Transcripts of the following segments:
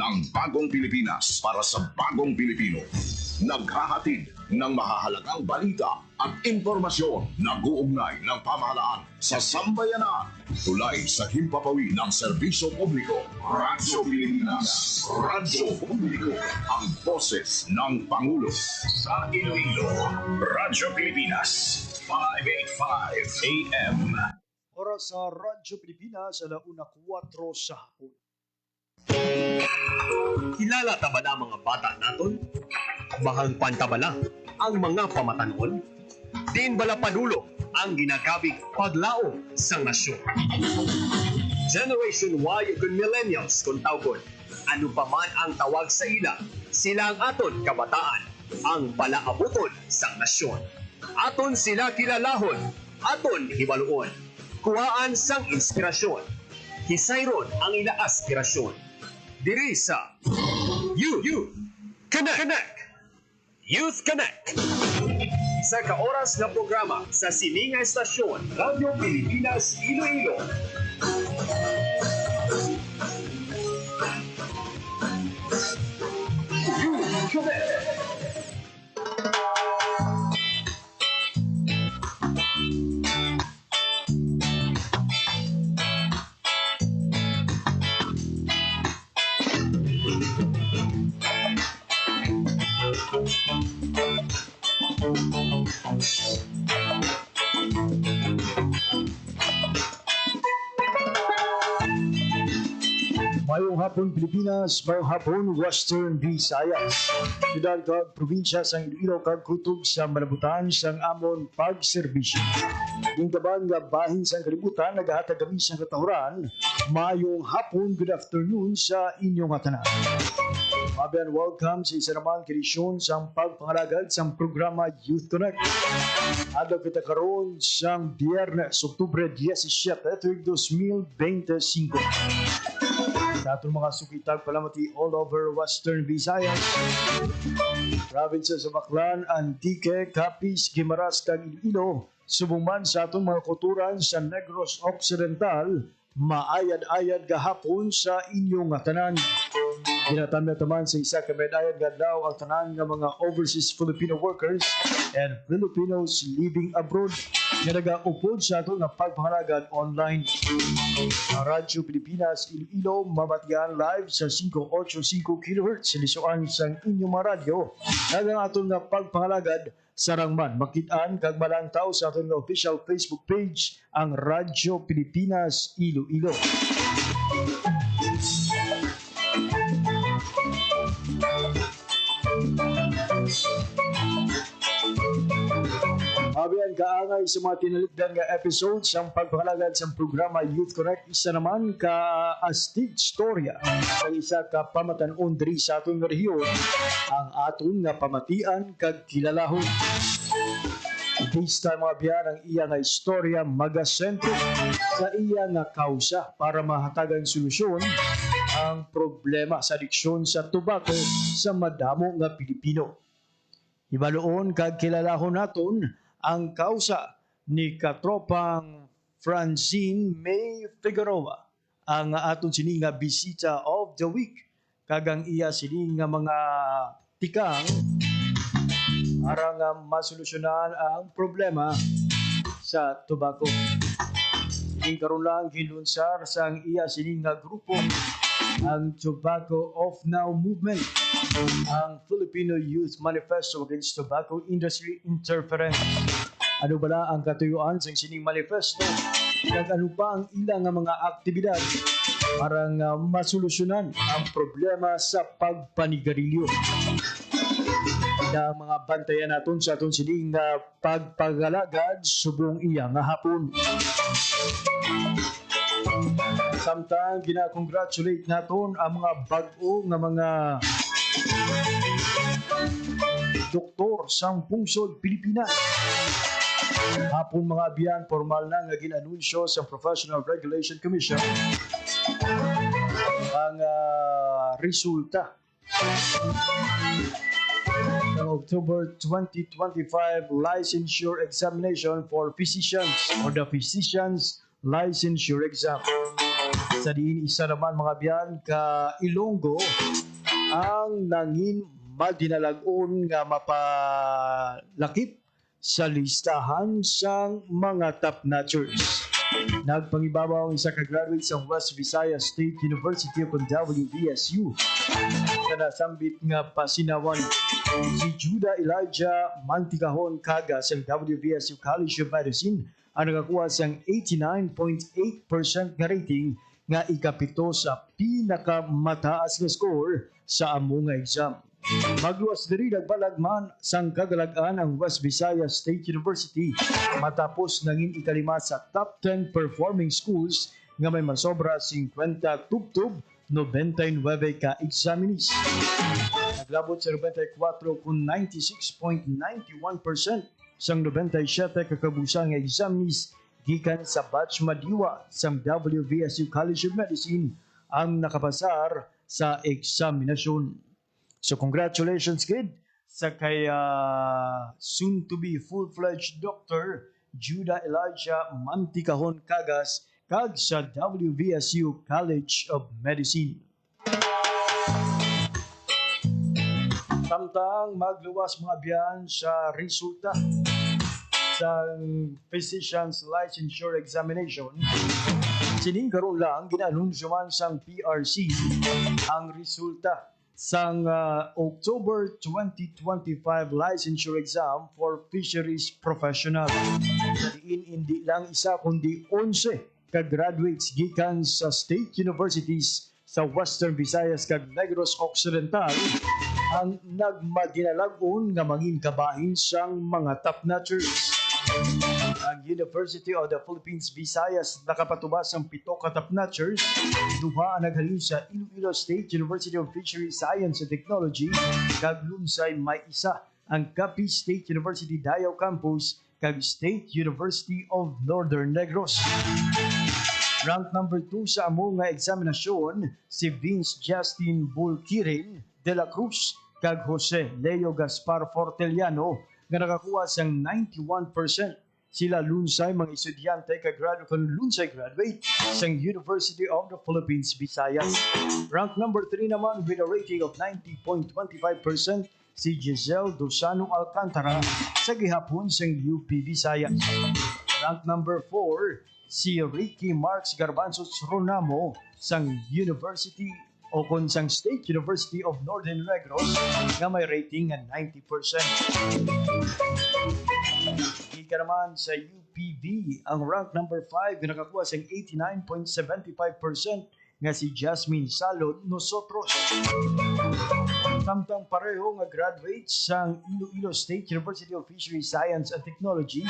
ng bagong Pilipinas para sa bagong Pilipino. Naghahatid ng mahahalagang balita at impormasyon na guugnay ng pamahalaan sa sambayanan. Tulay sa himpapawid ng serbisyo publiko. Radyo Pilipinas. Radyo Publiko. Ang boses ng Pangulo. Sa Iloilo, Radyo Pilipinas. 585 AM. Oras sa Radyo Pilipinas, 1:04 sa hapon. Kilala ta ba na mga bata naton? Bahang pantabala ang mga pamatanon? Din bala padulo ang ginagabig paglao sa nasyon. Generation Y ug millennials kung tawgon. Ano pa man ang tawag sa ila, sila ang aton kabataan, ang palaabuton sa nasyon. Aton sila kilalahon, aton hibaluon. Kuhaan sang inspirasyon. Hisayron ang ila aspirasyon. Diri sa Youth Connect. Youth Connect. Isa ka oras na programa sa sininga estasyon Radyo Pilipinas Iloilo. Youth Connect. Mayong hapon Pilipinas, mayong hapon Western Visayas. Siyudad kag probinsya sang Iloilo kag kutub sa malabutan sang amon pagserbisyo. Ding taban nga bahin sang kalibutan nagahatag kami sang katahuran. Mayong hapon, good afternoon sa inyong tanan. Mabiyan, welcome sa isa namang edisyon sang pagpangalagad sang programa Youth Connect. Adlaw kita karon sang Biyernes, Oktubre 17, 2025. Sa atong mga sukitag palamati all over Western Visayas, provinces sa Baclan, Antique, Capiz, Guimaras, kag Iloilo, subong man sa atong mga kulturan sa Negros Occidental, maayad-ayad gahapon sa inyong tanan. Ginatamya taman sa isa ka medayad nga daw ang tanan nga mga overseas Filipino workers and Filipinos living abroad nga nagaupod sa ato nga pagpangalagad online. Ang Radyo Pilipinas Iloilo mabatyan live sa 585 kHz sa lisuan sang inyong mga radyo. Nagang ato nga pagpangalagad sarangman makitaan kag malantaw sa ato nga official Facebook page ang Radyo Pilipinas Iloilo. Mabiyan kaangay sa mga tinalikdan nga episodes ang pagpakalagad sa programa Youth Connect. Isa naman ka astig storya sa isa ka pamatanon diri sa atong rehiyon ang aton nga pamatian kag kilalahon. This time mga biyan ang iya nga istorya magasentro sa iya nga kausa para mahatagan solusyon ang problema sa adiksyon sa tobacco sa madamo nga Pilipino. Ibaloon kag kilalahon naton ang kausa ni katropang Francine May Figueroa ang aton sini nga bisita of the week kagang iya sini nga mga tikang para nga masolusyonan ang problema sa tobacco. Sining karon lang gilunsar sang iya sini nga grupo ang Tobacco Off Now Movement, ang Filipino Youth Manifesto Against Tobacco Industry Interference. Ano bala ang katuyuan sa sining manifesto? Kag ano pa ang ilang mga aktibidad para nga masolusyonan ang problema sa pagpanigarilyo? Na mga bantayan naton sa aton sining pagpagalagad subong iya nga hapon. Samtang gina-congratulate naton ang mga bag-o nga mga doktor sang pungsod Pilipinas. Hapon mga abiyan, formal na nga ginanunsyo sa Professional Regulation Commission ang resulta ng October 2025 licensure examination for physicians or the Physicians licensure exam. Sa diin isa naman mga biyan ka Ilonggo ang nangin madinalagon nga mapalakip sa listahan sang mga top-notchers. Nagpangibabaw ang isa ka graduate sa West Visayas State University of WVSU na nasambit nga pasinawan si Judah Elijah Manticahon Caga sa WVSU College of Medicine ang nakakuha sang 89.8% nga rating nga ikapito sa pinakamataas na score sa among nga exam. Magluwas diri nagbalagman sang kagalagaan ang West Visayas State University matapos nangin ikalima sa top 10 performing schools nga may masobra 50 tubtub 99 ka examinees. Naglabot sa 94 kung 96.91% sang 97 kakabusang nga examinees gikan sa batch madiwa sang WVSU College of Medicine ang nakapasar sa eksaminasyon. So congratulations kid sa kay soon to be full-fledged Dr. Judah Elijah Manticahon Cagas kag sa WVSU College of Medicine. Samtang magluwas mga biyan sa resulta sa physician's licensure examination, sining karon lang ginanunsyo man sang PRC ang resulta sang October 2025 licensure exam for fisheries professional. Hindi lang isa kundi 11 ka graduates gikan sa state universities sa Western Visayas kag Negros Occidental ang nagmadinalagon nga mangin kabahin sang mga top-notchers. Ang University of the Philippines Visayas nakapatubas ang 7 ka top-notchers, duha ang naghalin sa Iloilo State University of Fisheries Science and Technology, kag lunsay may isa ang Capiz State University Davao Campus kag State University of Northern Negros. Rank number 2 sa among nga eksaminasyon si Vince Justin Bulkirin de la Cruz kag Jose Leo Gaspar Forteliano nga nakakuha sang 91%. Sila lunsay mga estudyante kag lunsay graduate sang University of the Philippines Visayas. Rank number 3 naman with a rating of 90.25% si Giselle Dosano Alcantara sa gihapon sang UP Visayas. Rank number 4 si Ricky Marks Garbanzos Ronamo sang University o kon sang State University of Northern Negros nga may rating nga 90%. Ika naman sa UPV ang rank number 5 nga nakakuha sang 89.75% nga si Jasmine Salod Nosotros. Samtang pareho nga graduate sang Iloilo State University of Fisheries Science and Technology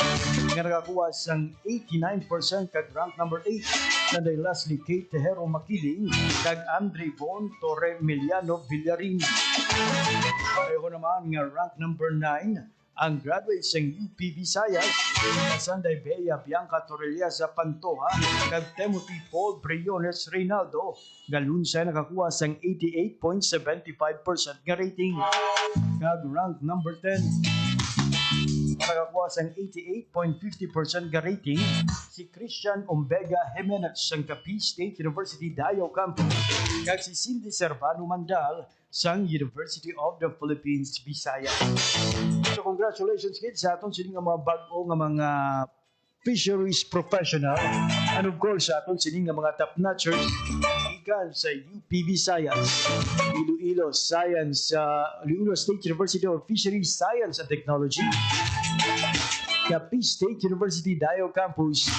nga nakakuha sang 89% kag rank number 8 na day Leslie Kate Tejero Makiling kag Andre Von Torre Miliano Villarin. Pareho naman nga rank number 9 ang graduate sa UP Visayas na Sanday Bea Bianca Torreliasa Pantoja kag Timothy Paul Briones Reynaldo nga lunsay nakakuha sang 88.75% nga rating. Kag rank number 10 nakakuha sang 88.50% nga rating si Christian Ombega Jimenez sang Capiz State University Davao Campus kag si Cindy Servano Mandal sang University of the Philippines Visayas. So congratulations kids sa aton sining mga bag-o nga mga fisheries professional and of course sa aton sining nga mga top-notchers gikan sa UP Visayas, Iloilo State University of Fisheries Science and Technology, Capiz State University Davao Campus,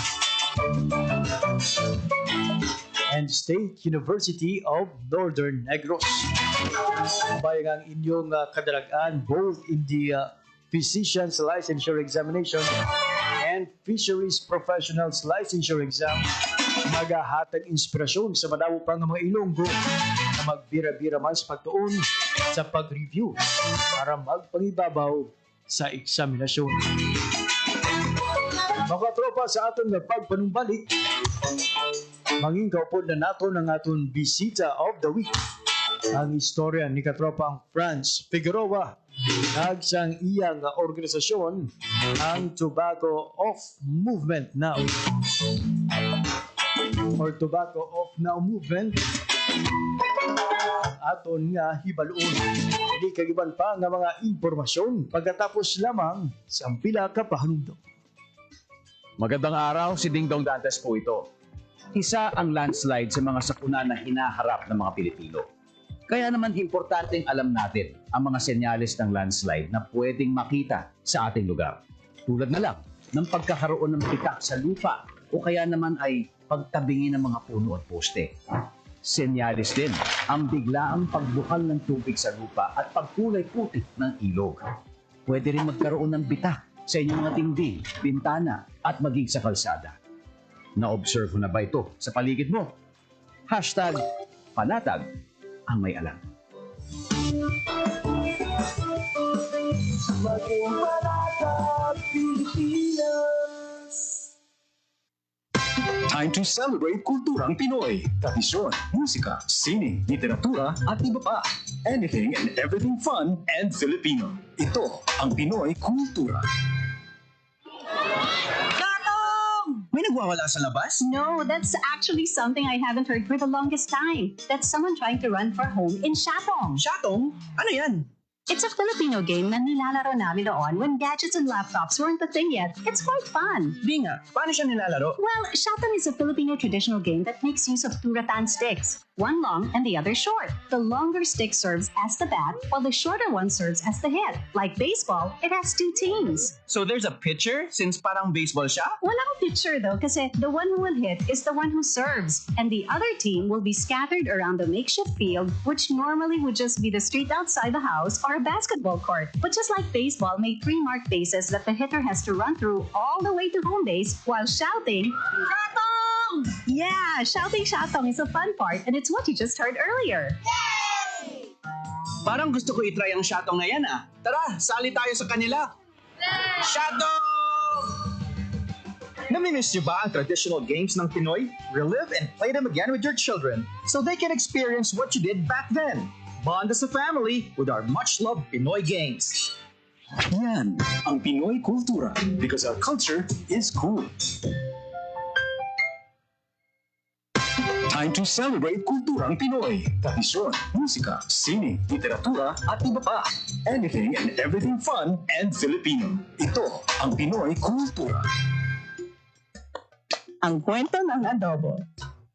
and State University of Northern Negros. Bayang ang inyong kadalagaan both in the Physician's Licensure Examination and Fisheries Professionals Licensure Exam, magahatag inspirasyon sa madawo pa ng mga Ilonggo na magbira-bira man sa pagtuon sa pag-review para magpangibabaw sa eksaminasyon. Mga tropa sa aton nga pagpanumbalik, manging kaupod na nato ng aton bisita of the week. Ang istorya ni katropang Franz Figueroa nagsang iyang organisasyon ang Tobacco Off Movement Now. or tobacco of now movement aton nga hibalon. Hindi kagiban pa nga mga impormasyon pagkatapos lamang sa pila ka pahanundok. Magandang araw, si Dingdong Dantes po ito. Isa ang landslide sa mga sakuna na hinaharap ng mga Pilipino. Kaya naman importanteng alam natin ang mga senyales ng landslide na pwedeng makita sa ating lugar. Tulad na lang ng pagkakaroon ng pitak sa lupa o kaya naman ay pagtabingi ng mga puno at poste. Senyales din ang biglaang pagbukal ng tubig sa lupa at pagkulay puti ng ilog. Pwede rin magkaroon ng bitak sa inyong mga dingding, bintana at maging sa kalsada. Na-observe mo na ba ito sa paligid mo? #panatag ang may alam. Maging Panatag Pilipinas. Time to celebrate kulturang Pinoy. Tradisyon, musika, sining, literatura at iba pa. Anything and everything fun and Filipino. Ito ang Pinoy Kultura. May nagwawala sa labas? No, that's actually something I haven't heard for the longest time. That's someone trying to run for home in Shatong. Shatong? Ano yan? It's a Filipino game na nilalaro namin noon when gadgets and laptops weren't a thing yet. It's quite fun. Di nga, paano siya nilalaro? Well, Shatong is a Filipino traditional game that makes use of two rattan sticks. One long and the other short. The longer stick serves as the bat, while the shorter one serves as the hit. Like baseball, it has two teams. So there's a pitcher since parang baseball siya? Walang pitcher though, kasi the one who will hit is the one who serves, and the other team will be scattered around the makeshift field, which normally would just be the street outside the house or a basketball court. But just like baseball made 3 marked bases that the hitter has to run through all the way to home base while shouting, "Shatong!" Yeah, shouting Shatong is a fun part, and it's what you just heard earlier. Parang gusto ko itry ang Shatong na yan ah. Tara, sali tayo sa kanila. Shatong! Namimiss niyo ba ang traditional games ng Pinoy? Relive and play them again with your children so they can experience what you did back then. Bond as a family with our much-loved Pinoy games. Yan ang Pinoy Kultura because our culture is cool. Time to celebrate kulturang Pinoy. Tradisyon, musika, sining, literatura at iba pa. Anything and everything fun and Filipino. Ito ang Pinoy Kultura. Ang kwento ng adobo.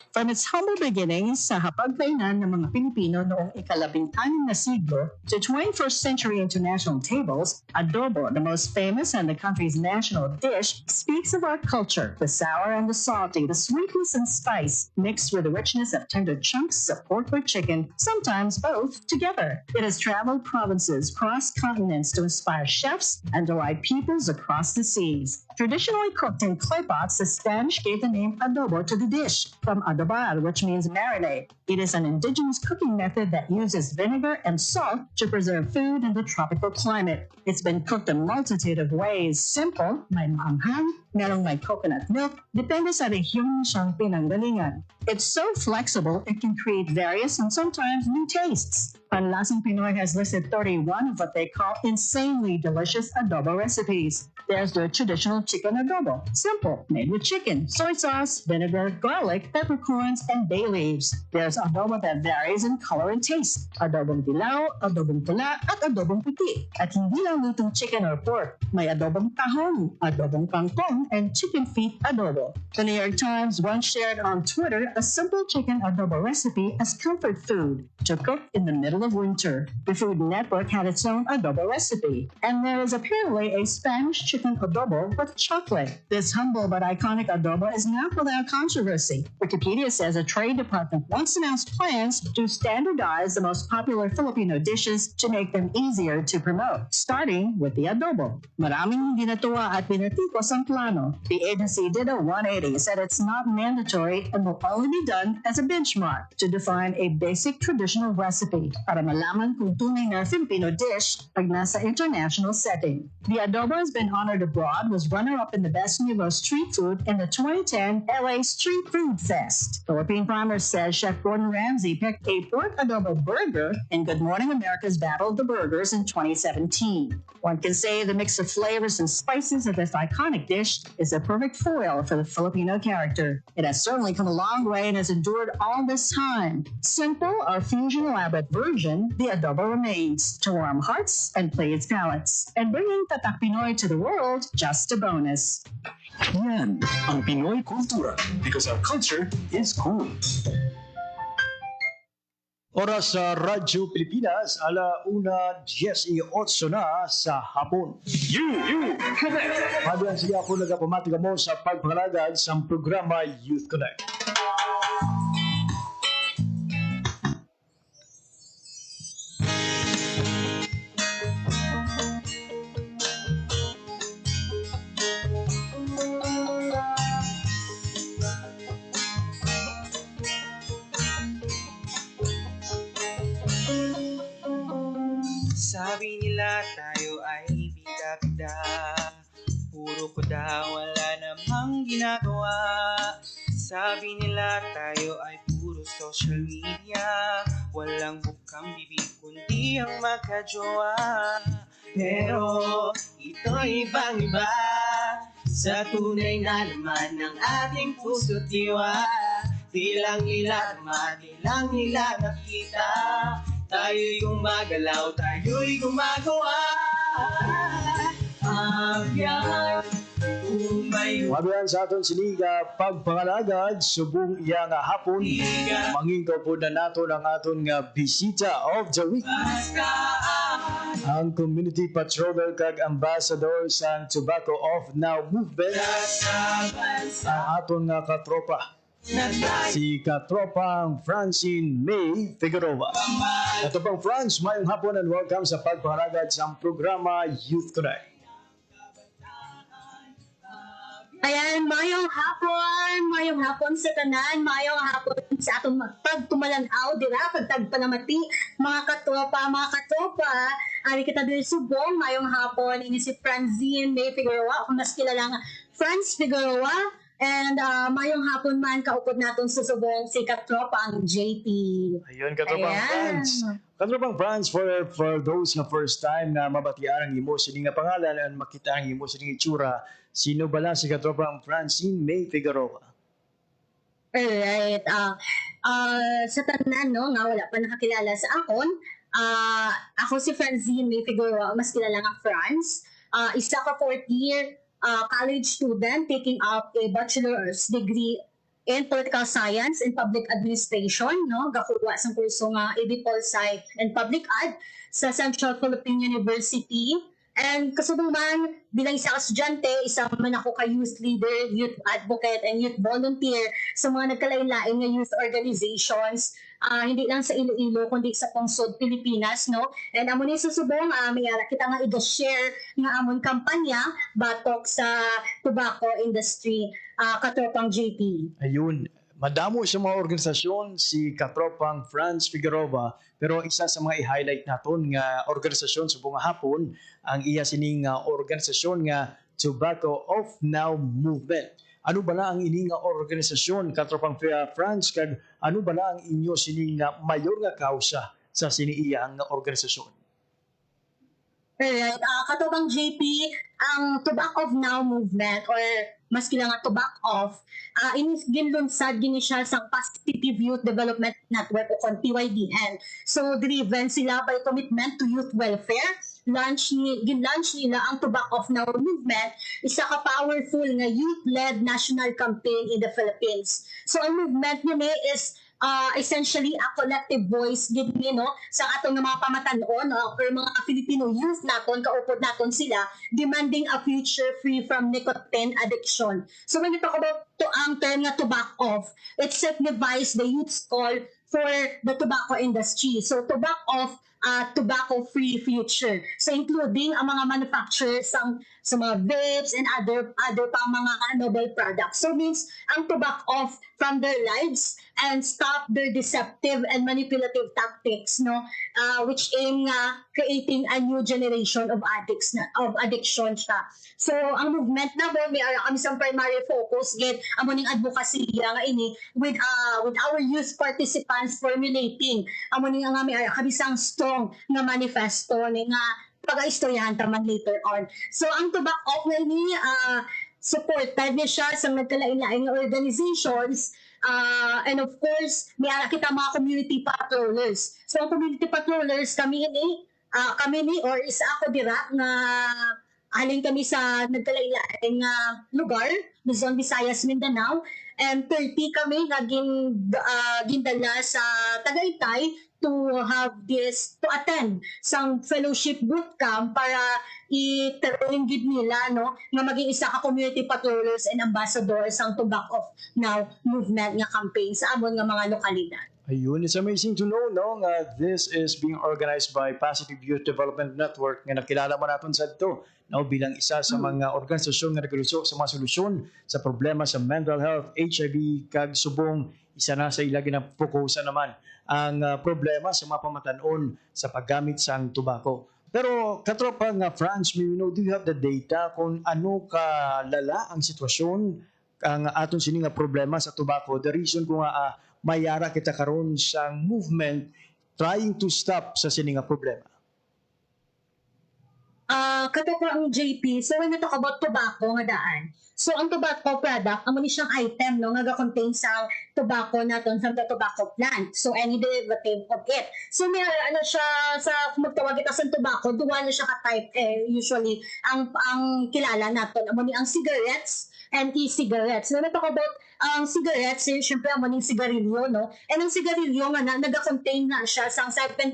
From its humble beginnings sa hapagkainan ng mga Pilipino noong ika-16 na siglo to 21st century international tables, adobo, the most famous and the country's national dish, speaks of our culture, the sour and the salty, the sweetness and spice, mixed with the richness of tender chunks of pork or chicken, sometimes both together. It has traveled provinces, crossed continents to inspire chefs and delight peoples across the seas. Traditionally cooked in clay pots, the Spanish gave the name adobo to the dish, from adobar, which means marinade. It is an indigenous cooking method that uses vinegar and salt to preserve food in the tropical climate. It's been cooked a multitude of ways. Simple, may maanghang, merong may coconut milk, depende sa rehiyon siyang pinanggalingan. It's so flexible, it can create various and sometimes new tastes. Panlasang Pinoy has listed 31 of what they call insanely delicious adobo recipes. There's their traditional chicken adobo. Simple, made with chicken, soy sauce, vinegar, garlic, peppercorns, and bay leaves. There's adobo that varies in color and taste. Adobong dilaw, adobong tula, at adobong puti. At hindi lang lutong chicken or pork. May adobong tahong, adobong kangkong, and chicken feet adobo. The New York Times once shared on Twitter a simple chicken adobo recipe as comfort food to cook in the middle of winter. The Food Network had its own adobo recipe, and there is apparently a Spanish chicken adobo with chocolate. This humble but iconic adobo is not without controversy. Wikipedia says a trade department once announced plans to standardize the most popular Filipino dishes to make them easier to promote, starting with the adobo. Maraming hindi natuwa at pinatikos ang plano. The agency did a 180, said it's not mandatory and will only be done as a benchmark to define a basic traditional recipe para malaman kung tunay na Filipino dish pag nasa international setting. The adobo has been honored abroad, was runner-up in the Best Nuevo Street Food in the 2010 LA Street Food Fest. Philippine Primer says Chef Gordon Ramsay picked a pork adobo burger in Good Morning America's Battle of the Burgers in 2017. One can say the mix of flavors and spices of this iconic dish English is a perfect foil for the Filipino character. It has certainly come a long way and has endured all this time. Simple or fusion elaborate version, the adobo remains to warm hearts and please palates. And bringing Tatak Pinoy to the world, just a bonus. Yan ang Pinoy kultura because our culture is cool. Oras sa Radyo Pilipinas, 1:18 na sa hapon. You connect. Hadiyan siya po nagapamatiga mo sa pagpangalagad sa programa Youth Connect. Sabi nila tayo ay bida-bida, puro kuda, wala namang ginagawa. Sabi nila tayo ay puro social media, walang bukang bibig kundi ang magkajowa. Pero ito'y ibang-iba, sa tunay na laman ng ating puso't diwa. Di lang nila naman, di lang nila nakita, tayo'y gumagalaw, tayo'y gumagawa. Abyan, tumayo. Mabiyan sa aton siniga pagpangalagad, subong iya nga hapon, mangingkaw po na nato ang aton nga bisita of the week. Ang Community Patroller kag Ambassador sa Tobacco Off Now Movement, ang aton nga katropa. Si katropang Francine May Figueroa. Katropang Franz, mayong hapon and welcome sa pagpangalagad sa programa Youth Connect. Ayan, mayong hapon sa tanan, mayong hapon sa atong pagtumalanaw, dira, pagtagpanamati, mga katropa, ari kita diri subong, mayong hapon, ini si Francine May Figueroa, kung mas kilala nga, Franz Figueroa. And mayong hapon man kaupod natin sa subong si Katropang JP. Ayun, Katropang Franz. Katropang Franz, for those na first time na mabatian ang imo sining nga pangalan at makita ang imo sining itsura, sino bala si Katropang Francine May Figueroa? Alright. Sa tanan, no, nga wala pa nakakilala sa akon, ako si Francine May Figueroa, mas kilala nga Franz. Isa ka 4th year college student taking up a bachelor's degree in political science and public administration, no, gakuha sa kurso nga AD Pol Sci and Public Ad sa Central Philippine University. And kasubong man, bilang isa ka estudyante, isa man ako ka youth leader, youth advocate, and youth volunteer sa mga nagkalain-lain nga youth organizations, hindi lang sa Iloilo, kundi sa Pungsod, Pilipinas, no? And amo ni susubong, may kita nga i-share nga amon kampanya batok sa tobacco industry, Katropang JP. Ayun, madamo sa mga organisasyon si Katropang Franz Figueroa, pero isa sa mga i-highlight naton nga organisasyon sa buong hapon, ang iya sining organisasyon nga Tobacco Off Now Movement. Ano ba na ang ini nga organisasyon, Katropang Franz, kag ano ba na ang inyo sining mayor nga kausa sa siniiyang organisasyon? Alright, Katropang JP, ang Tobacco Off Now Movement, or mas kila nga Tobacco Off, ginlunsad gini siya sa Positive Youth Development Network o kon PYDN. So driven sila by commitment to youth welfare. Ginlaunch nila ang Tobacco Off Now Movement, isa ka powerful nga youth-led national campaign in the Philippines. So ang movement niya is essentially a collective voice gini, no, sa atong mga pamatanon or mga Filipino youth naton, kaupod naton sila demanding a future free from nicotine addiction. So when we talk about ang term nga tobacco off, it signifies the youth's call for the tobacco industry. So tobacco off, tobacco-free future. So including ang mga manufacturers sa mga vapes and other pa mga novel products. So means ang tobacco off from their lives and stop their deceptive and manipulative tactics, no, which aim creating a new generation of addicts of addiction siya. So ang movement na mo, may kami sa primary focus gid amo ning advocacy nga ini with our youth participants formulating amo ning nga may kabisang strong nga manifesto ni nga pag-istoryahan taman later on. So ang tobacco off na ini supported niya siya sa nagkalain-laing nga organizations. And of course, may ara kita mga community patrollers. So, ang community patrollers, kami ni or isa ako dira nga aling kami sa nagkalain-laing lugar, Luzon, Visayas, Mindanao, and 30 kami nga gindala sa Tagaytay to attend sang fellowship bootcamp para i-train nila no nga maging isa ka community patrollers and ambassadors sang Tobacco Now movement nga campaign sa amon nga mga lokalidad. Ayun, it's amazing to know, no, nga this is being organized by Positive Youth Development Network nga nakilala mo natin sa ito, no, bilang isa sa mga organisasyon nga naglusok sa mga solusyon sa problema sa mental health, HIV, kag subong, isa na sa ilagi na fokusan naman ang problema sa mga pamatanon sa paggamit sa tobacco. Pero katropa nga Franz, do you have the data kung ano kalala ang sitwasyon ang aton sini nga problema sa tobacco? The reason kung mayara kita karon sa movement trying to stop sa sini nga problema. Katoka ang JP, so when we talk about tobacco nga daan, so ang tobacco product, amo ni siyang item no nga ga-contain sa tobacco naton from the tobacco plant. So any derivative of it. So may ano siya sa magtawag kita sa tobacco, duwa na siya ka type usually ang kilala naton amo ni ang cigarettes and e-cigarettes. So, talk about ang cigarettes, syempre amo ning sigarilyo, no? And ang sigarilyo nga naga-contain na siya sa 7,000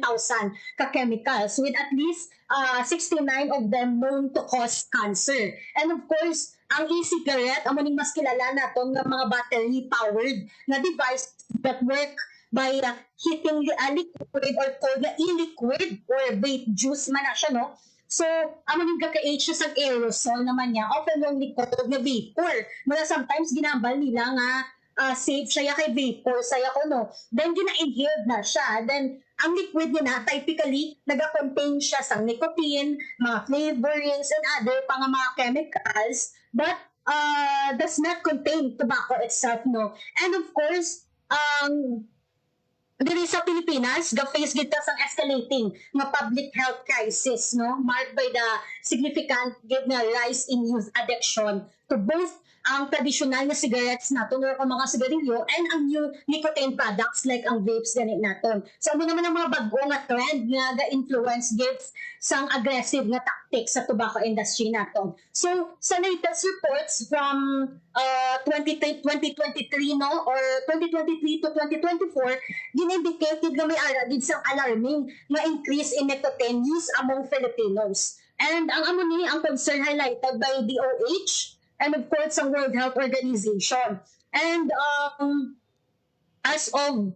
ka-chemicals with at least 69 of them known to cause cancer. And of course, ang e-cigarette, amo ning mas kilala naton nga mga battery-powered na device that work by heating liquid or cold na e-liquid or vape juice man na siya, no? So, amo ning gaka-H sa aerosol naman niya. Often yung liquid na vapor. Mula sometimes ginambal nila nga safe siya kay vapor saya ko no. Then gina-inhaled na siya. Then ang liquid niya na typically naga-contain siya sa nicotine, mga flavorings and other pang mga chemicals but does not contain tobacco itself no. And of course, diri sa Pilipinas, ga-face kita sang escalating nga public health crisis, no? Marked by the significant na rise in youth addiction to both ang traditional na cigarettes naton or ang mga sigarilyo and ang new nicotine products like ang vapes ganit naton. So ano naman ang mga bago nga trend nga ga-influence gives sang aggressive nga tactics sa tobacco industry naton. So sa latest reports from 2023 no or 2023 to 2024 gin-indicated nga may aragid sang alarming nga increase in nicotine use among Filipinos. And ang amo ni ang concern highlighted by DOH and of course ang World Health Organization. And as of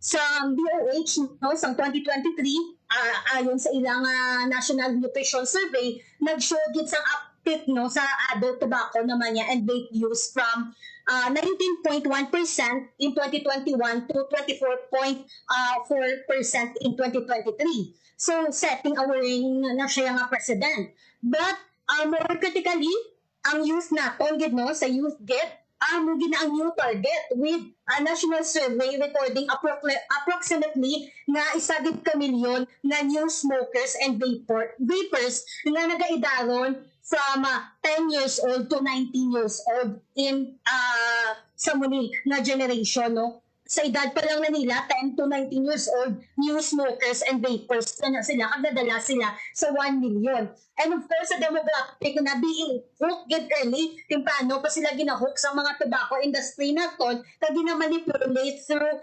sa DOH no, sa 2023 ayon sa ilang National Nutrition Survey nag-show gid sang uptick no sa adult tobacco naman niya and vape use from 19.1% in 2021 to 24.4% in 2023. So setting a worrying na siya nga president. But more critically, ang youth naton gid no sa youth git amo gid ang new target with a national survey recording approximately nga 1 milyon na new smokers and vapers nga nagaidaron from 10 years old to 19 years old in sa muni na generation no. Sa edad pa lang na nila, 10 to 19 years old, new smokers and vapers na sila, kagdadala sila sa 1 million. And of course, sa demographic na being hooked get early, kung paano pa sila ginahook sa mga tobacco industry na ton, kag gina-manipulate through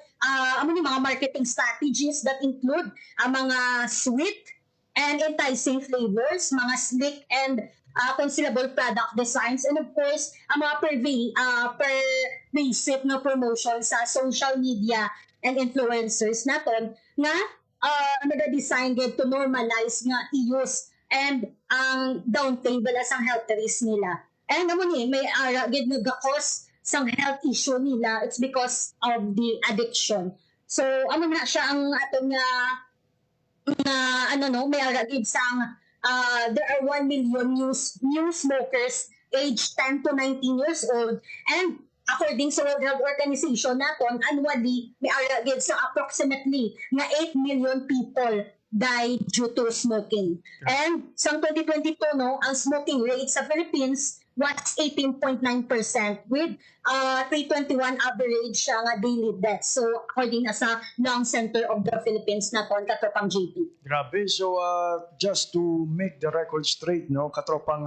mga marketing strategies that include mga sweet and enticing flavors, mga slick and concealable product designs, and of course, ang mga pervasive na promotion sa social media and influencers naton nga nag-design gid to normalize nga i-use and ang downplay balas ang health risk nila. And amo ni may gid nag-cause sang health issue nila, it's because of the addiction. So amo na siya ang aton nga may gid sang there are 1 million new smokers aged 10 to 19 years old, and according sa World Health Organization naton, annually may aragid sa approximately nga 8 million people died due to smoking. And sa 2022, no, ang smoking rate sa Philippines was 18.9% with 321 average siya nga daily death. So, according na sa Lung Center of the Philippines na ton, katropang JP. Grabe. So, just to make the record straight, no, katropang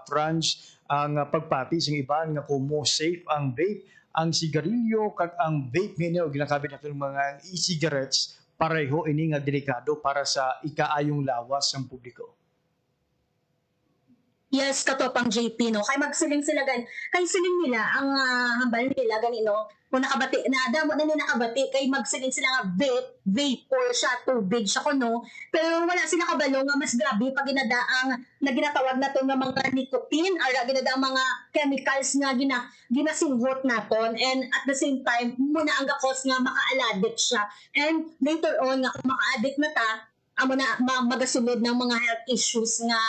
Franz, ang pagpati sa iban nga kung mo safe ang vape, ang sigarilyo, kag ang vape ngayon, ginakabit natin mga e-cigarettes, pareho ini nga delikado para sa ikaayong lawas ng publiko. Yes, katopang JP, no? Kay magsiling sila kay siling nila, ang hambal nila, no? Kung nakabati, damo na nila nakabati, kay magsiling sila nga vapor siya, tubig siya ko, no? Pero wala sila kabalo nga mas grabe pag ginadaang, na ginatawag na to nga mga nicotine, or ginadaang mga chemicals nga ginasinghot naton, and at the same time, muna ang gakos nga maka-addict siya. And later on, nga kung maka-addict na ta, amo na magasunod ng mga health issues nga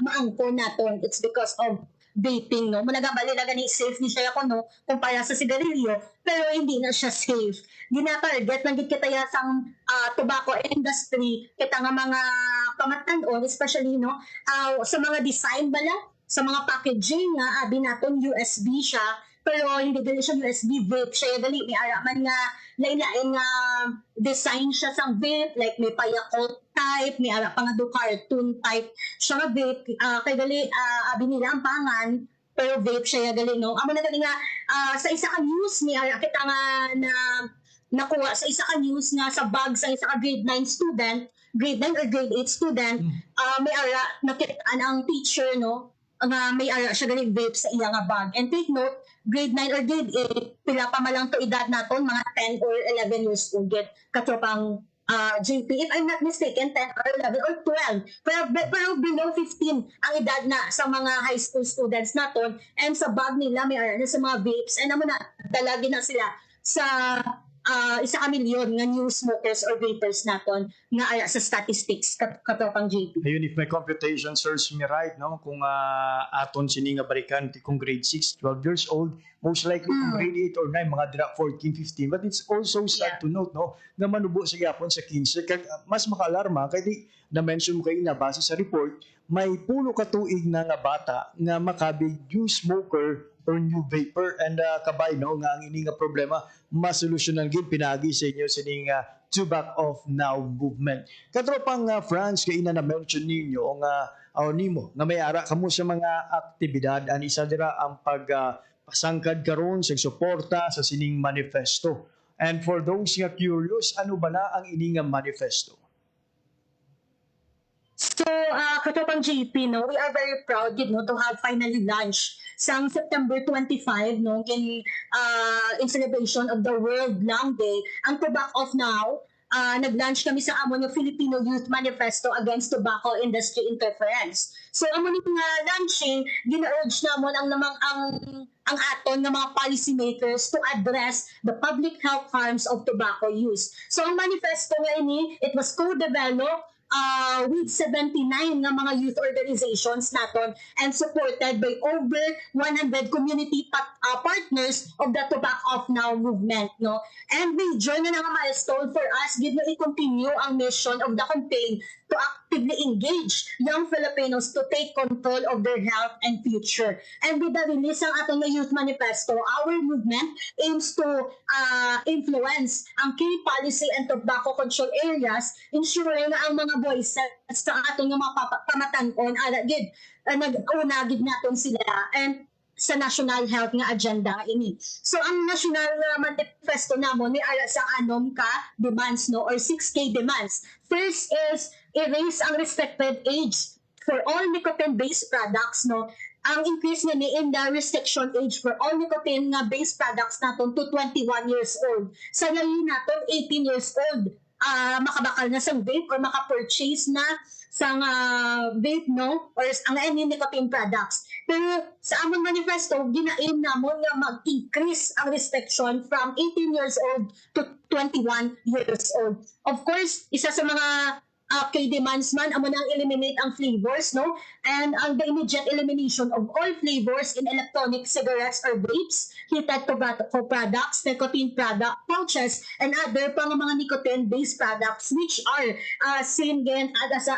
maangko naton. It's because of vaping, no? Managabali na gani safe ni siya ako, no? Kumpara sa sigarilyo, pero hindi na siya safe. Gina-target lang gid kita sang tobacco industry, kita nga mga pamatanon, especially, no? Sa mga design bala, sa mga packaging nga, abi naton USB siya, pero hindi dali siya USB vape siya dali may araman nga lain-lain nga design siya sang vape, like may pa-Yakult type, may ara pa nga do cartoon type siya nga vape, kay dali abi nila ang pangan pero vape siya dali, no? Amo na dali nga sa isa ka news ni ara kita nga na nakuha sa isa ka news nga sa bag sa isa ka grade 9 student, grade 9 or grade 8 student, may ara nakitaan ang teacher, no? Nga may ara siya galing vape sa iya nga bag. And take note, grade 9 or grade 8, pila pa malang to edad naton, mga 10 or 11 years old, get katropang JP. If I'm not mistaken, 10 or 11 or 12. Pero below 15 ang edad na sa mga high school students naton, and sa bag nila may ara na sa mga vapes, and naman na dalagi na sila sa 1 milyon nga new smokers or vapers naton nga ara sa statistics katropang JP. Ayun, if my computation serves me right, no, kung aton sini nga balikan kung grade 6, 12 years old, most likely kung grade 8 or 9 mga dira 14, 15. But it's also sad to note, no, nga manubo sa gyapon sa 15 kag mas makaalarma kay di na mention mo kay na base sa report, may pulo ka tuig na nga bata nga makabig new smoker or new vapor, and kabay, no, nga ang ini nga problema masolusyonan gid pinagi sa inyo sining Tobacco Off Now movement. Katropang France, kay ina na mention ninyo nga nimo nga may ara kamo sa mga aktibidad, an isa dira ang pasangkad karon sa suporta sa sining manifesto. And for those nga curious, ano ba na ang ini nga manifesto? So, katropang JP, no, we are very proud, no, to have finally launched sang September 25, no, in celebration of the World Lung Day, ang Tobacco Off Now. Nag-launch kami sa amon ng Filipino Youth Manifesto Against Tobacco Industry Interference. So amon nga launching, gina-urge namon ang aton ng mga policymakers to address the public health harms of tobacco use. So ang manifesto nga ini, it was co-developed with 79 nga mga youth organizations naton and supported by over 100 community partners of the Tobacco Off Now movement, no? And major na nga milestone for us, give na i-continue ang mission of the campaign to actively engage young Filipinos to take control of their health and future. And with the release ng atong youth manifesto, our movement aims to influence ang key policy and tobacco control areas, ensuring na ang mga voices sa atong mga pamatanon nag-unagid naton sila and sa national health nga agenda ini. So ang national manifesto namon may ara sa anom ka demands, no, or 6K demands. First is erase ang restricted age for all nicotine-based products, no. Ang increase nga ni in the restriction age for all nicotine nga based products naton to 21 years old. Sa lahi naton 18 years old makabakal na sang vape or maka-purchase na sang vape, no, or ang any nicotine products. Pero sa among manifesto, ginaim namon nga mag-increase ang restriction from 18 years old to 21 years old. Of course, isa sa mga kay demands man amo nang eliminate ang flavors, no, and ang the immediate elimination of all flavors in electronic cigarettes or vapes, heated tobacco products, nicotine product pouches, and other pang mga nicotine-based products which are seen again as a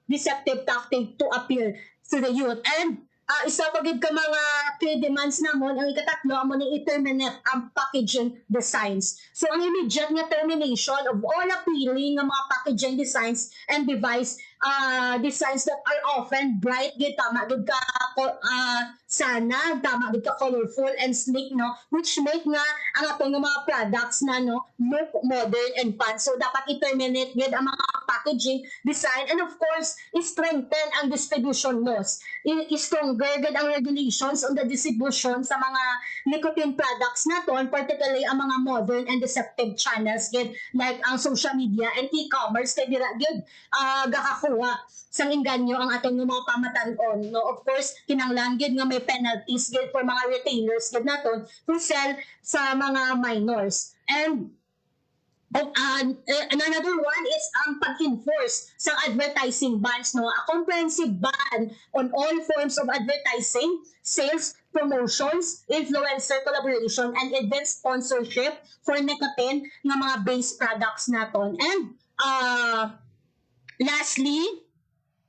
deceptive tactic to appeal to the youth. And isa pagid ka mga key demands namon, ang ikatatlo amo ni i-terminate ang packaging designs. So ang immediate nga termination of all appealing nga mga packaging designs and designs that are often bright gid, tama gid ka sana, tama gid ka colorful and sleek, no, which make nga ang atong nga mga products na no look modern and fun. So dapat i-terminate gid ang mga packaging design, and of course strengthen ang distribution laws. Stronger gid ang regulations on the distribution sa mga nicotine products naton, particularly ang mga modern and deceptive channels gid like ang social media and e-commerce kay dira gid gakakuha sang inganyo ang atong mga pamatan-on, no. Of course kinahanglan gid nga may penalties gid for mga retailers gid naton who sell sa mga minors. And another one is ang pag-enforce sa advertising bans, no. A comprehensive ban on all forms of advertising, sales, promotions, influencer collaboration, and event sponsorship for nicotine nga mga base products naton. And lastly,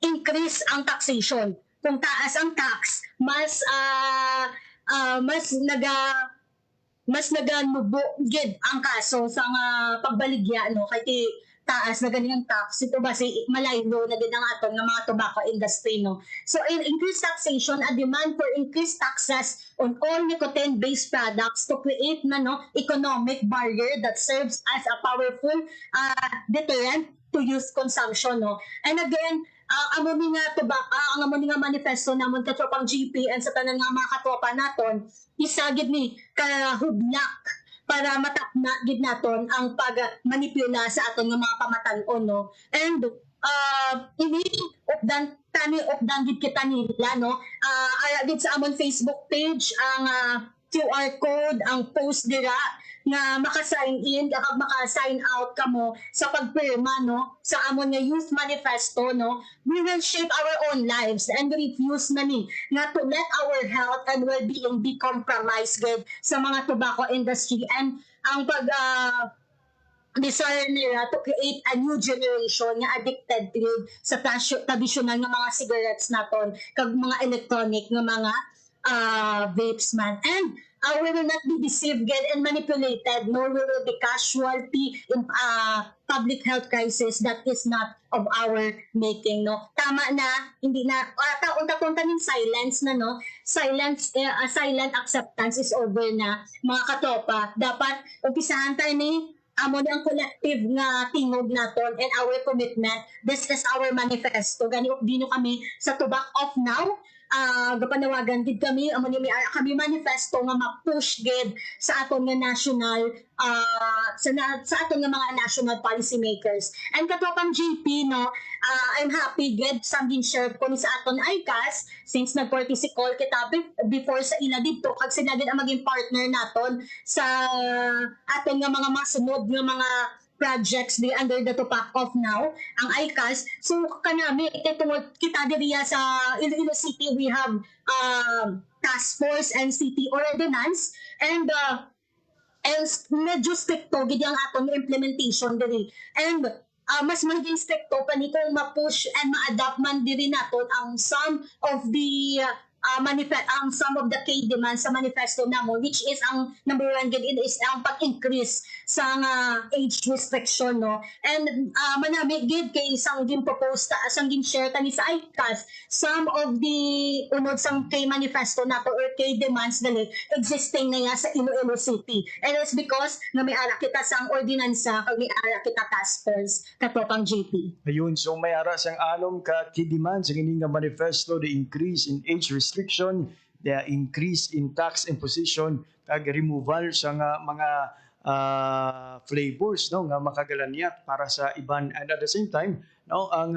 increase ang taxation. Kung taas ang tax, mas naganubo gid ang kaso sa pagbaligya, no, kay taas na ganyan tax. Ito ba si malaylo na gid ang aton nga mga tobacco industry, no. So in increased taxation, a demand for increased taxes on all nicotine based products to create na no economic barrier that serves as a powerful deterrent to youth consumption, no. And again, ang among nga manifesto namon katropang GP and sa tanan nga mga katropa naton, isagid ni kahudlak para matapna gid naton ang pagmanipula sa aton nga mga pamatan-on, no. And ini opdan gid kita nila, no. Gid sa amon Facebook page ang QR code, ang post dira nga maka-sign in, maka-sign out kamo sa pagpirma, no, sa amon nga youth manifesto, no. We will shape our own lives and refuse na ni nga to let our health and well-being be compromised gid sa mga tobacco industry. And ang desire nila to create a new generation nga addicted gid sa traditional nga mga cigarettes naton kag mga electronic nga mga vapes man. And we will not be deceived and manipulated, nor will we be casualty in public health crisis that is not of our making, no. Tama na, hindi na taon-taon ning silence na, no. Silent acceptance is over na, mga katopa. Dapat umpisahan tayo ni amo ang collective nga tingog naton and our commitment. This is our manifesto. Gani dino kami sa Tobacco Off Now. Gapanawagan gid kami amo ni kami manifesto nga ma-push gid sa aton nga national sa aton nga mga national policy makers. And katopang GP, no, I'm happy gid sa gin-share ko ni sa aton ICAS since nag-courtesy call kita before sa ila dito kag sila gid ang maging partner naton sa aton nga mga masunod nga mga projects under the Tobacco Off Now, ang ICAS. So kanami kita diriya sa Iloilo City, we have task force and city ordinance, and medyo stricto gid ang atong implementation diri. And mas maging stricto pa ni kung ma-push and ma-adapt man diri naton ang some of the some of the key demands sa manifesto namo, which is ang number one gid is ang pag-increase sa age restriction, no. And manami gid kay isang gin propose sang gin share tani sa ICAS some of the unod sang kay manifesto nato or kay demands dali existing na nga sa Iloilo City, and it's because nga may ara kita sang ordinansa kag may ara kita task force katopang GP. Ayun, so may ara sang anom ka key demands ang ining nga manifesto, the increase in age restriction, the increase in tax imposition, kag removal sa mga flavors, no, nga makagalanyat para sa iban, and at the same time, no, ang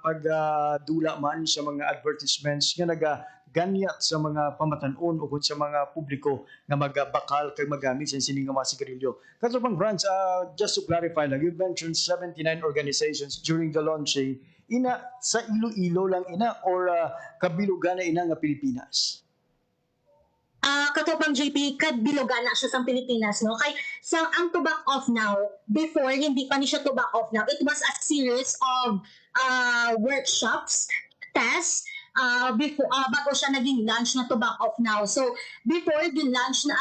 pagdula man sa mga advertisements nga ganyat sa mga pamatanon o sa mga publiko nga magbakal kay magamit sa sining nga mga sigarilyo. Katapang Franz, just to clarify lang, you mentioned 79 organizations during the launching. Ina sa Iloilo lang ina or kabilugan na ina nga Pilipinas? Katopang JP, kadbilogan na siya sa Pilipinas, no? Kay sa ang Tobacco Off Now, before hindi pa ni siya Tobacco Off Now, it was a series of workshops, tests, before bago siya naging launch na Tobacco Off Now. So before gin-launch na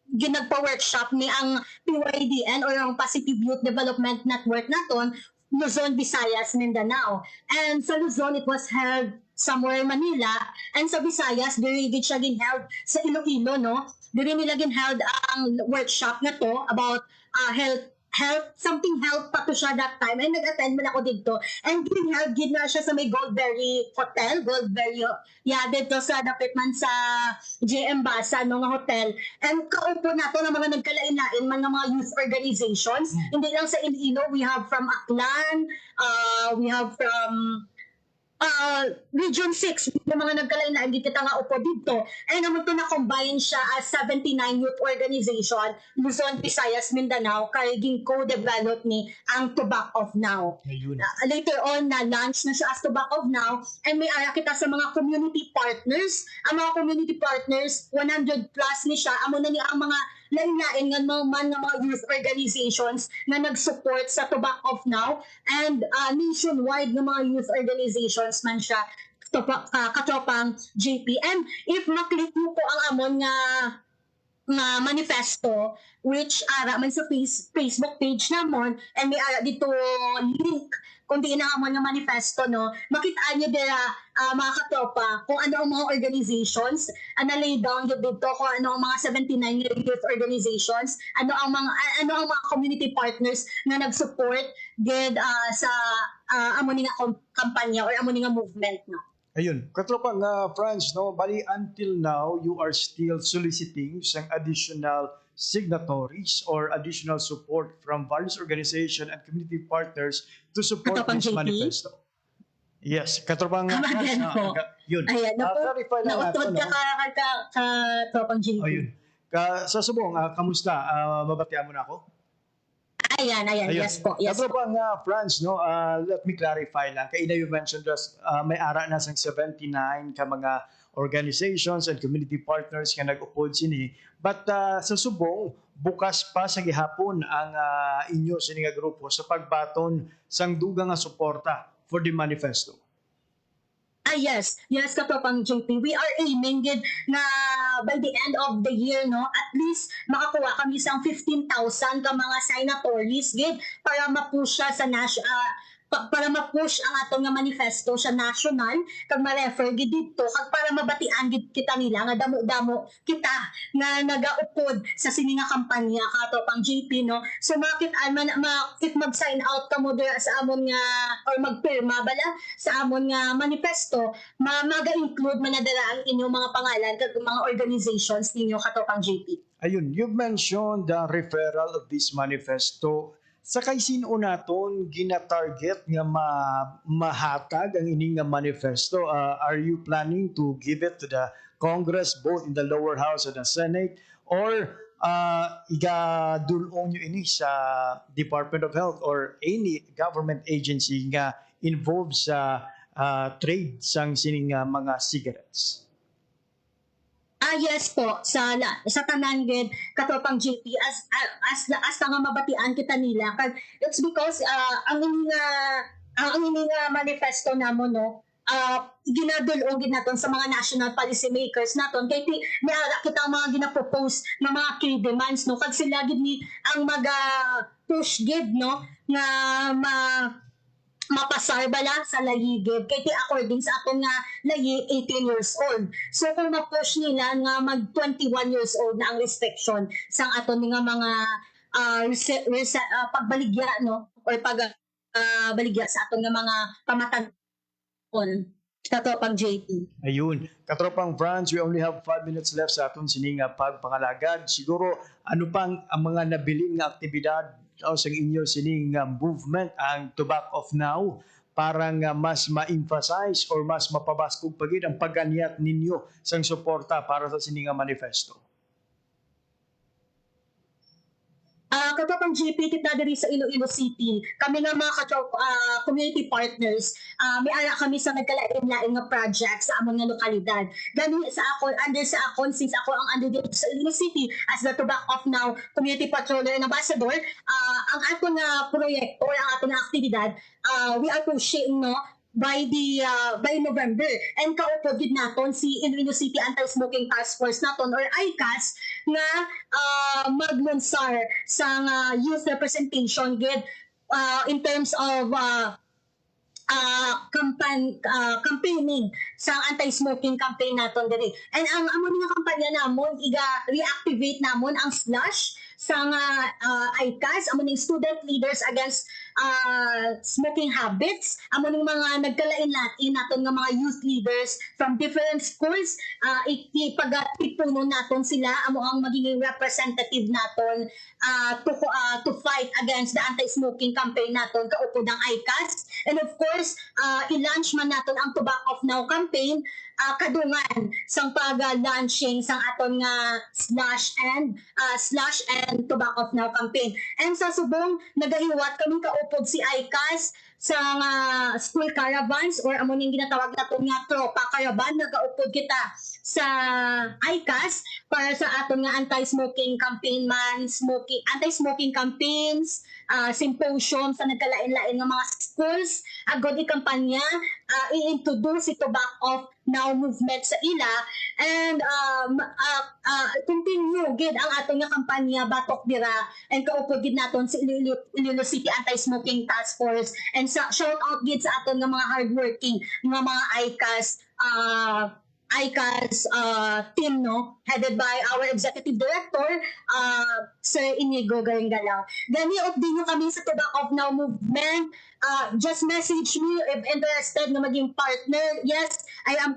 ginagpa-workshop ni ang PYDN or ang Positive Youth Development Network naton, Luzon, Visayas, Mindanao. And sa Luzon, it was held somewhere in Manila, and sa Visayas, diri gid siya ginheld sa Iloilo, no? Diri nila ginheld ang workshop na to about health, something health pa to siya that time. And nag-attend man ako dito. And ginheld gid na siya sa may Goldberry Hotel, dito sa dapit man sa JM Basa, no, nga hotel. And kaupo na to ng mga nagkalain-lain, mga youth organizations. Hindi lang sa Iloilo, we have from Aklan, we have from Region 6, yung mga nagkalain-lain, hindi kita nga upo dito. Ay naman to na-combine siya as 79 youth organization, Luzon, Visayas, Mindanao, kaya co-develop ni ang Tobacco Off Now. Later on, na-launch na siya as Tobacco Off Now, and may ara kita sa mga community partners. Ang mga community partners, 100 plus ni siya, amo na ni ang mga lain-lain nga mga youth organizations na nag-support sa Tobacco Off Now, and nationwide ng mga youth organizations man siya katropang JPM. If maklik mo po ang amon nga manifesto, which ara man sa Facebook page namon, and may ara dito link kung di na amon nga manifesto, no, makitaan nyo dira mga katropa kung ano ang mga organizations, na-lay down dito kung ano ang mga 79 youth organizations, ano ang mga community partners na nag-support sa amon nga kampanya or amon nga movement, no. Ayun, katropang Franz, no, bali until now, you are still soliciting some additional signatories or additional support from various organizations and community partners to support this manifesto. Yes, katropang Franz, yun. Ayan, clarify lang nautod natin, ka katropang JP. Ayun. Sa subong, kamusta? Mabatian mo na ako? Ayan. Yes po. Katropang Franz, no, let me clarify lang. Kaya you mentioned just may ara na sang 79 ka mga organizations and community partners nga nag-upod sini. But sa subong, bukas pa sa gihapon ang inyo sini nga grupo sa pagbaton sang dugang nga suporta for the manifesto. Yes, katropang JP. We are aiming gid na by the end of the year, no, at least makakuha kami sang 15,000 ka mga signatories gid para ma-push siya sa para ma-push ang atong nga manifesto sa national, kag ma-refer gid dito, kag para mabatian gid kita nila nga damo-damo kita nga nagaupod sa sini nga kampanya katopang JP, no. So if mag-sign out ka mo dira sa amon nga or magpirma bala sa amon nga manifesto, maga-include man na dira ang inyong mga pangalan kag mga organizations ninyo katopang JP. Ayun, you mentioned the referral of this manifesto. Sa kay sino naton gina-target nga mahatag ang ining nga manifesto? Are you planning to give it to the Congress, both in the lower house and the Senate, or igadulong nyo ini sa Department of Health or any government agency nga involved sa trade sang sining mga cigarettes? Yes po, sa tanan gid katopang JP as nga mabatian kita nila kag it's because ang ini nga manifesto namo, no, ginadulong gid naton sa mga national policy makers naton kay niara kita ang mga ginapropose na mga key demands, no, kag sila gid ni ang push gid, no, nga mapasar bala sa layigid kay according sa aton nga layi 18 years old. So kung ma-push nila nga mag 21 years old na ang restriction sang aton nga mga pagbaligya, no, or pagbaligya sa aton nga mga pamatanon katopang JP. Ayun, katropang Franz, we only have 5 minutes left sa aton sining pagpangalagad. Siguro ano pang ang mga nabiling nga aktibidad sa inyo sining movement ang Tobacco Off Now parang mas ma-emphasize or mas mapabaskog pagid ang paganyat ninyo sang suporta para sa sininga manifesto? Katapang GP kita diri sa Iloilo City, kami nga mga community partners, may ara kami sa nagkalain-lain nga project sa among nga lokalidad. Gani sa akon, since ako ang under dito sa Iloilo City as the To Back Off Now Community Patroller and Ambassador, ang aton nga proyekto or ang aton nga aktibidad, we are pushing by November, and kaupod gid naton si Iloilo City Anti-Smoking Task Force naton or ICAS nga maglunsar sa youth representation gid in terms of campaigning sa anti-smoking campaign naton diri. And ang amo nga kampanya namon reactivate namon ang slush sa ICAS, amo ning student leaders against smoking habits, amo ning mga nagkalain-lain naton nga mga youth leaders from different schools, ipagatipuno naton sila, amo ang magiging representative naton to fight against the anti-smoking campaign naton kaupod ang ICAS. And of course, i-launch man naton ang To Back Off Now campaign kadungan sang pag-launching sang aton nga slash and To Back Off Now campaign. And sa subong nagahiwat kami kaupod si ICAS sa school caravans or amo ning ginatawag naton nga tropa caravan, nagaupod kita sa ICAS para sa aton nga anti-smoking campaign anti-smoking campaigns, symposium sa nagkalain-lain nga mga schools, agod ikampanya, i-introduce si To Back Off Now movement sa ila, and continue gid ang aton nga kampanya batok dira, and kaupod gid naton si Iloilo City Anti-Smoking Task Force, and shout out gid sa aton nga mga hardworking nga mga ICAS team headed by our executive director Sir Inigo Garingalaw. Gani din kami sa To Back Off Now movement. Just message me if interested na maging partner. Yes, I am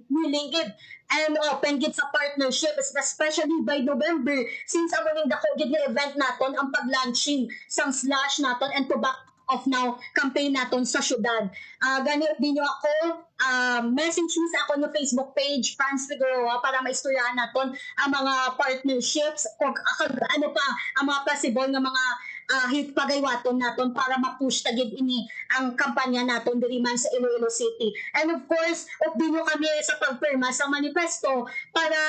willing gid and open gid sa partnership, especially by November, since amo ning dako gid nga event naton ang pag-launching sang slash naton and To Back Off Now campaign naton sa syudad. Gani din nyo ako, message me sa ako ng Facebook page, Franz Figueroa, para maistoryahan naton ang mga partnerships kung ano pa ang mga possible nga mga pagaywaton naton para ma-push tagid ini ang kampanya naton diri man sa Iloilo City. And of course, update nyo kami sa pagpirma sa manifesto para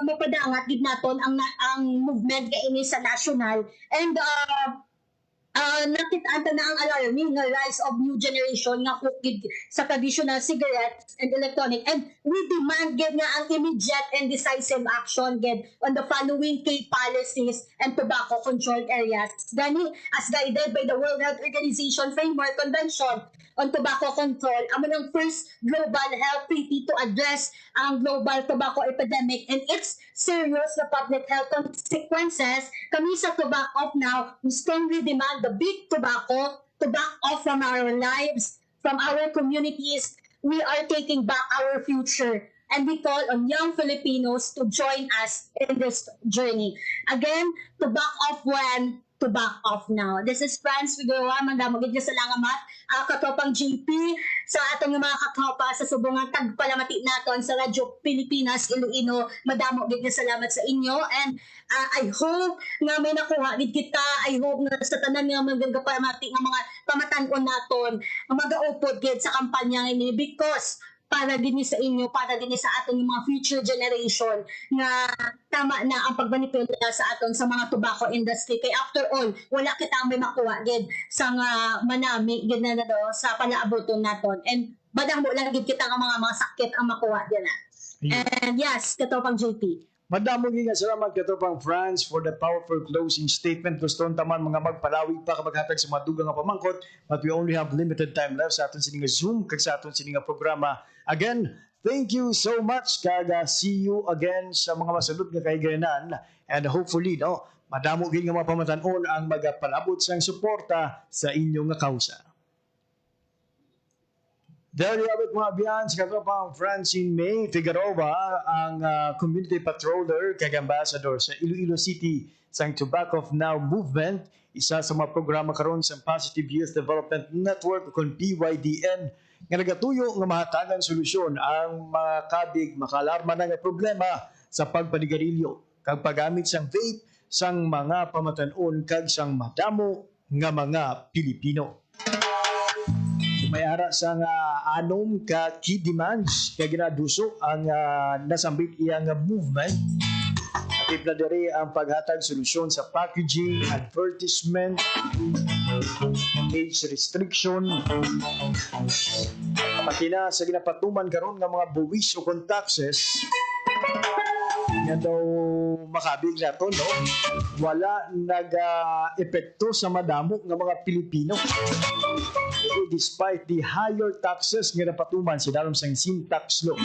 mapadangat gid naton ang movement kay ini sa national. And nakita na ang alarming nga rise of new generation nga hooked sa traditional cigarettes and electronic, and we demand gid nga ang immediate and decisive action gid on the following key policies and tobacco control areas. Gani as guided by the World Health Organization Framework Convention on Tobacco Control, amo ng first global health treaty to address ang global tobacco epidemic and its serious public health consequences. Kami sa To Back Off Now, we strongly demand the big tobacco to back off from our lives, from our communities. We are taking back our future, and we call on young Filipinos to join us in this journey. Again, to back off when, to back off now. This is Franz Figueroa. Mandamo gid sa langamat, katopang GP sa atong mga katropa sa subungan tagpalamati naton sa Radyo Pilipinas Iloilo. Madamo gid salamat sa inyo, and I hope nga may nakuha gid kita. I hope nga sa tanan nga magagapalamati nga mga pamatan-on naton magaupod gid sa kampanya ini, because para din sa inyo, para din sa aton mga future generation nga tama na ang pagmanipula sa aton sa mga tobacco industry. Kay after all, wala kita may makuha gid sa nga manami gid na sa palaaboton naton, and badang mo lang gid kita nga mga sakit ang makuha din na. And yes, katopang JP. Madamo nga salamat katopang Franz for the powerful closing statement. Gusto taman mga magpalawig pa kapaghatag sa mga dugang nga pamangkot, but we only have limited time left sa aton sininga Zoom kag sa aton sininga programa. Again, thank you so much, kaga see you again sa mga masulod nga kaiganan, and hopefully madamo gyud nga mga pamatan-on ang magapalabot sang suporta sa inyong nga kausa. There you have it mga biyan, si katropang Francine May Figueroa, ang community patroller kag ambassador sa Iloilo City sang Tobacco Now Movement, isa sa mga programa karon sa Positive Youth Development Network kung PYDN nga nagatuyo nga mahatagan solusyon ang mga kabig makalarma na nga problema sa pagpanigarilyo kag paggamit sang vape sang mga pamatanon kag sang madamo nga mga Pilipino. May ara sa anom ka key demands kaya ginaduso ang nasambit iyang movement. Atip na diri ang paghatag solusyon sa packaging, advertisement, age restriction, pati na sa ginapatuman karon nga mga buwis o taxes nga daw makabig na to, no? Wala nag-epekto sa madamo nga mga Pilipino. Despite the higher taxes nga napatuman si dalom sang sin tax law.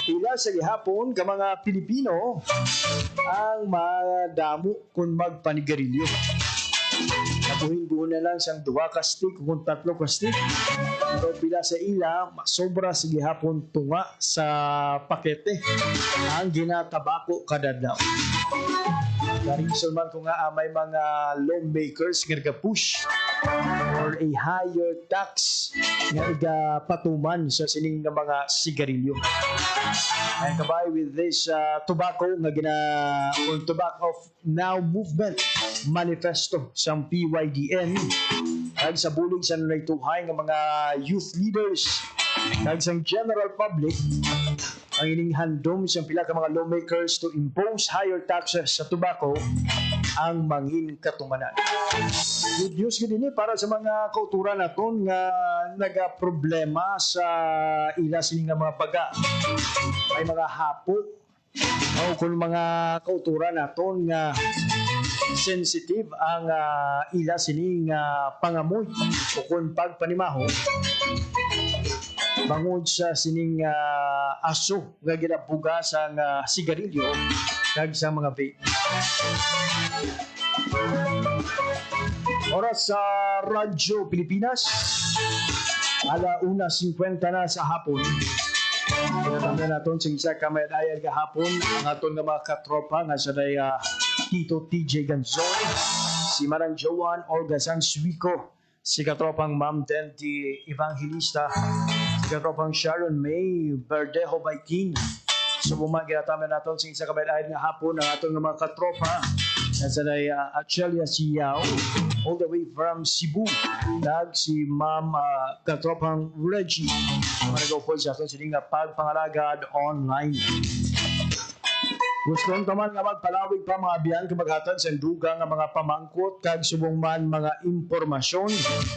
Pila sa gihapon ka mga Pilipino ang madamo kung magpanigarilyo. Nabuhin-buhin na lang siyang 2 ka stick kung 3 ka stick. Pero pila sa ila, masobra sa gihapon tunga sa pakete ang ginatabako kada daw. Dari man ko nga may mga lawmakers nga push or a higher tax nga igapatuman sa sining nga mga sigarilyo. And kabay with this tobacco nga Tobacco Now Movement manifesto sa PYDN kag sa bulig sa naytuhay nga mga youth leaders kag sa general public ang ining handom sa pila ka mga lawmakers to impose higher taxes sa tobacco ang mangin katumanan. Good news gid ini para sa mga kauturan naton nga nagaproblema sa ila sini nga mga paga. May mga hapo o kung mga kauturan naton nga sensitive ang ila sini nga pangamoy o kung pagpanimaho bangod sa sining aso nga ginabuga sa sigarilyo kag sa mga vape. Oras sa Radyo Pilipinas, 1:50 na sa hapon. Pinatanda natin sa isa kamayad-ayad kahapon ang aton nga mga katropa nga sa Tito TJ Ganzon, si Marang Joan Olga Sanswico, si katropang Ma'am Denti Evangelista, si katropang Sharon May Verdejo Baikin. So bumagirataman natin sa isa kabayad nga hapon ang atong mga katropa na sa Achelia Siyaw all the way from Cebu. Si Ma'am katropang Reggie managaw sa atin sining pagpangalagad online. Gusto naman nga magpalawig pa mga biyan kamaghatag sa duga nga mga pamangkot kag subong man mga impormasyon.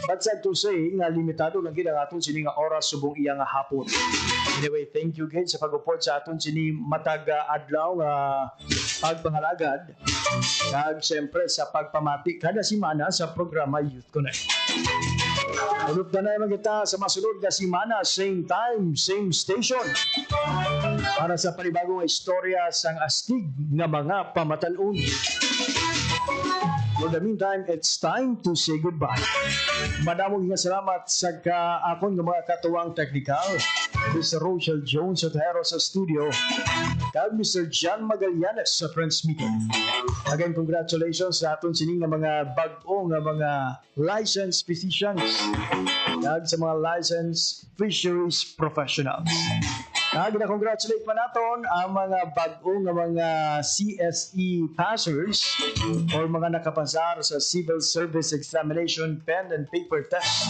But sad to say nga limitado lang gid ang aton sini nga oras subong iya nga hapon. Anyway, thank you guys sa pag-report sa aton sini matag adlaw nga pagpangalagad kag siyempre sa pagpamati kada semana sa programa Youth Connect. Ulog na naman kita sa masunod na semana, same time, same station. Para sa panibagong istorya sang astig nga mga pamatanon. For the meantime, it's time to say goodbye. Madamong nga salamat sa akon nga mga katuwang technical, Mr. Rochelle Jones at Hero sa studio, kag Mr. John Magallanes sa transmitter. Again, congratulations sa aton sining nga mga bag-o nga mga licensed physicians kag sa mga licensed fisheries professionals. Congratulate pa naton ang mga bag-o nga mga CSE passers or mga nakapasar sa Civil Service Examination Pen and Paper Test.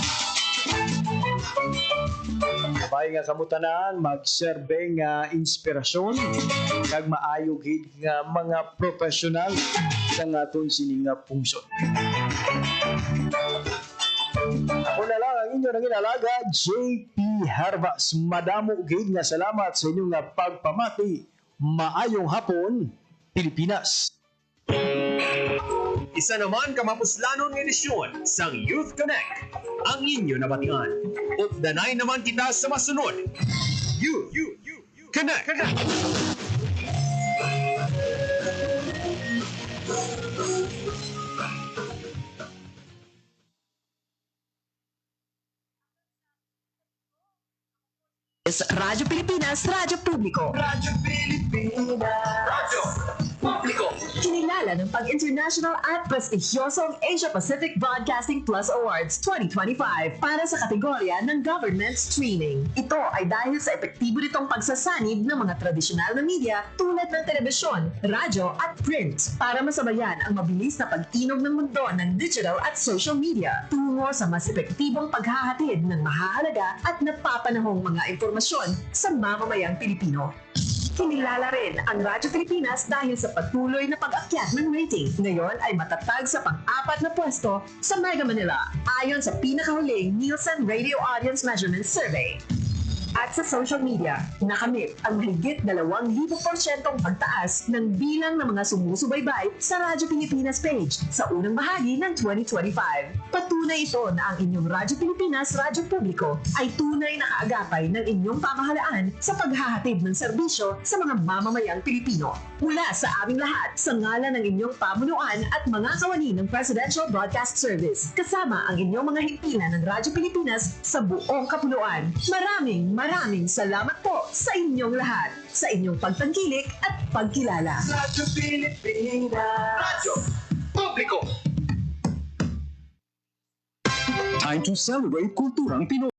Kabay nga kamutanan, magserbe nga inspirasyon kag maayo gid nga mga professional sa aton sining nga pungsod. Ako na lang ang inyo nang inalaga, JP Harvas. Madamo gid nga salamat sa inyong nga pagpamati. Maayong hapon, Pilipinas. Isa naman kamapuslanon ng edisyon sang Youth Connect. Ang inyo nabatian. Updanay naman kita sa masunod. Youth Connect. Radyo Pilipinas, Radyo Publiko. Radyo Pilipinas. Radyo Publiko. Kinilala ng pag-international at prestigyosong Asia-Pacific Broadcasting Plus Awards 2025 para sa kategorya ng Government Streaming. Ito ay dahil sa epektibo nitong pagsasanib ng mga tradisyonal na media tulad ng telebisyon, radyo at print para masabayan ang mabilis na pag-inog ng mundo ng digital at social media tungo sa mas epektibong paghahatid ng mahahalaga at napapanahong mga impormasyon sa mamamayang Pilipino. Kinilala rin ang Radyo Pilipinas dahil sa patuloy na pag-akyat ng rating. Ngayon ay matatag sa pang-4 na pwesto sa Mega Manila ayon sa pinakahuling Nielsen Radio Audience Measurement Survey. At sa social media, nakamit ang mahigit 2,000% pagtaas ng bilang ng mga sumusubaybay sa Radyo Pilipinas page sa unang bahagi ng 2025. Patunay ito na ang inyong Radyo Pilipinas Radyo Publiko ay tunay na kaagapay ng inyong pamahalaan sa paghahatid ng serbisyo sa mga mamamayang Pilipino. Mula sa aming lahat, sa ngalan ng inyong pamunuan at mga kawani ng Presidential Broadcast Service, kasama ang inyong mga himpilan ng Radyo Pilipinas sa buong kapuluan. Maraming salamat po sa inyong lahat, sa inyong pagtangkilik at pagkilala. Radyo Pilipinas. Radyo Publiko. Time to celebrate kulturang Pinoy.